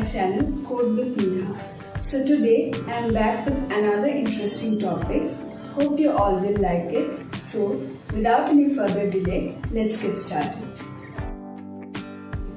my channel Code with Neha. So today I am back with another interesting topic. Hope you all will like it. So without any further delay, let's get started.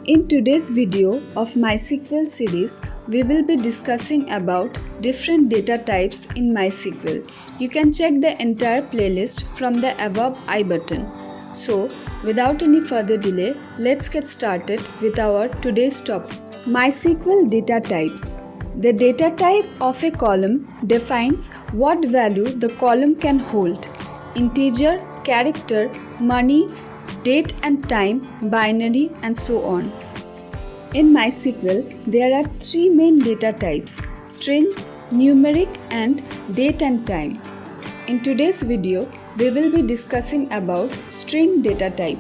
In today's video of MySQL series, we will be discussing about different data types in MySQL. You can check the entire playlist from the above I button. So, without any further delay, let's get started with our today's topic. MySQL data types. The data type of a column defines what value the column can hold: integer, character, money, date and time, binary, and so on. In MySQL, there are three main data types: string, numeric, and date and time. In today's video, we will be discussing about string data type.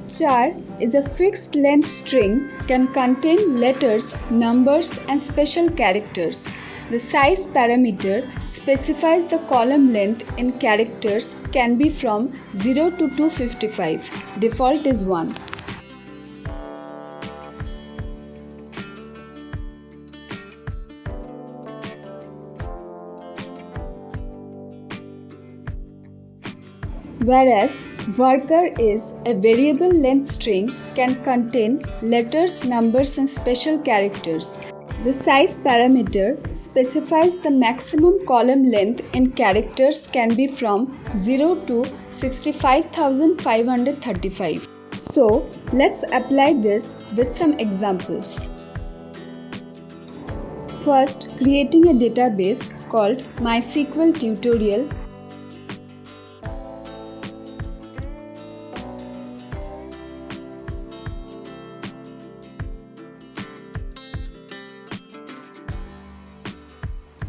CHAR is a fixed length string, can contain letters, numbers, and special characters. The size parameter specifies the column length in characters, can be from 0 to 255. Default is 1. Whereas VARCHAR is a variable length string, can contain letters, numbers, and special characters. The size parameter specifies the maximum column length in characters, can be from 0 to 65,535. So let's apply this with some examples. First, creating a database called MySQL tutorial.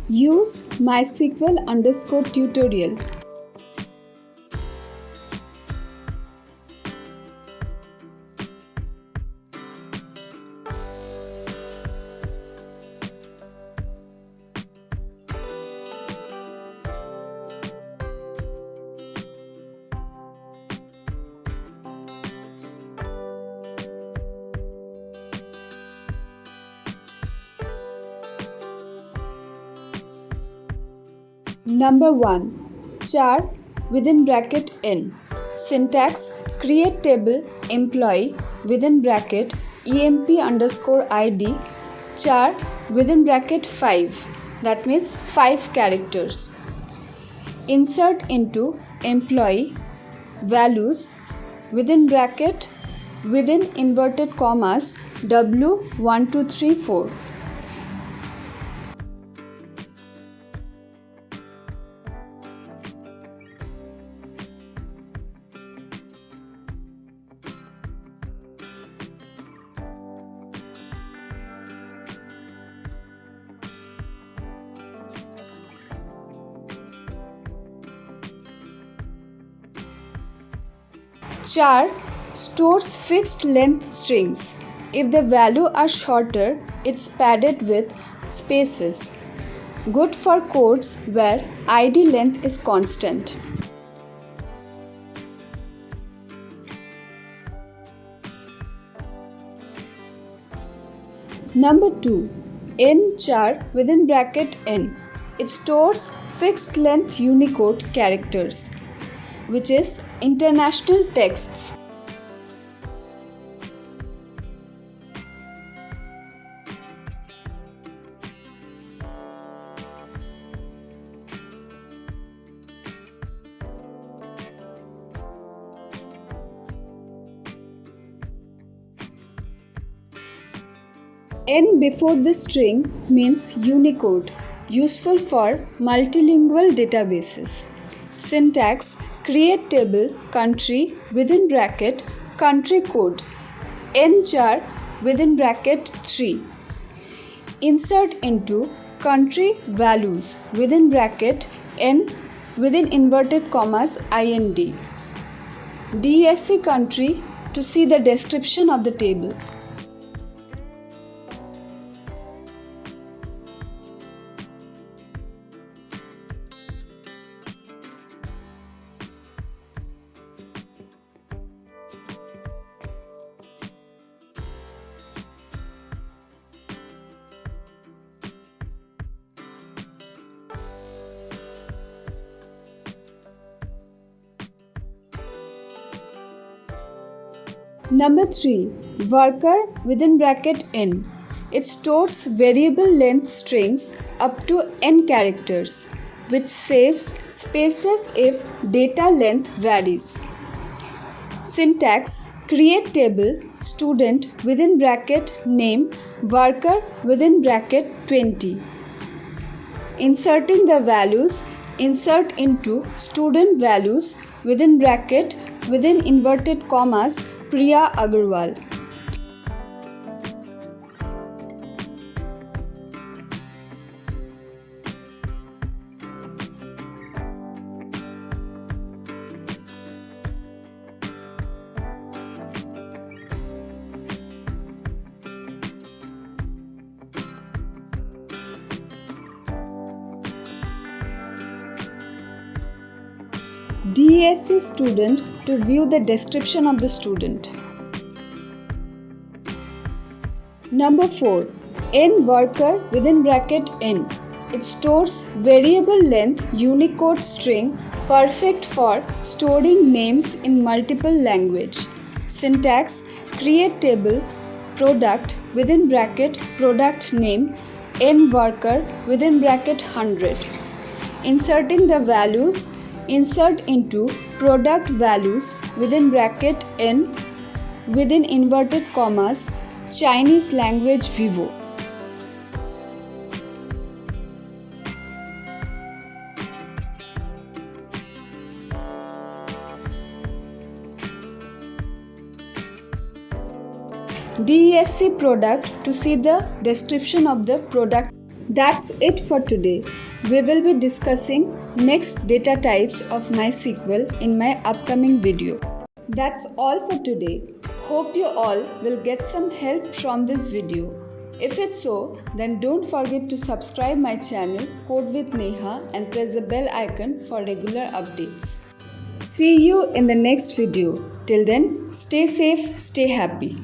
Use MySQL_tutorial. Number 1. CHAR within bracket n. Syntax: create table employee within bracket emp_id char within bracket 5. That means 5 characters. Insert into employee values within bracket within inverted commas w1 2 3 4. CHAR stores fixed length strings. If the values are shorter, it's padded with spaces. Good for codes where ID length is constant. Number 2. NCHAR within bracket n. It stores fixed length Unicode characters, which is international texts. N before the string means Unicode, useful for multilingual databases. Syntax: create table country within bracket country code NCHAR within bracket 3. Insert into country values within bracket n within inverted commas ind. DSC country to see the description of the table. Number 3. VARCHAR within bracket n. It stores variable length strings up to n characters, which saves spaces if data length varies. Syntax: create table student within bracket name VARCHAR within bracket 20. Inserting the values: insert into student values within bracket within inverted commas Priya Agarwal. DSC student to view the description of the student. Number 4. NVARCHAR within bracket n. It stores variable length Unicode string perfect for storing names in multiple language. Syntax: create table product within bracket product name NVARCHAR within bracket 100. Inserting the values: insert into product values within bracket n within inverted commas Chinese language Vivo. DESC product to see the description of the product. That's it for today. We will be discussing next data types of MySQL in my upcoming video. That's all for today. Hope you all will get some help from this video. If it's so, then don't forget to subscribe my channel Code with Neha and press the bell icon for regular updates. See you in the next video. Till then, stay safe, stay happy.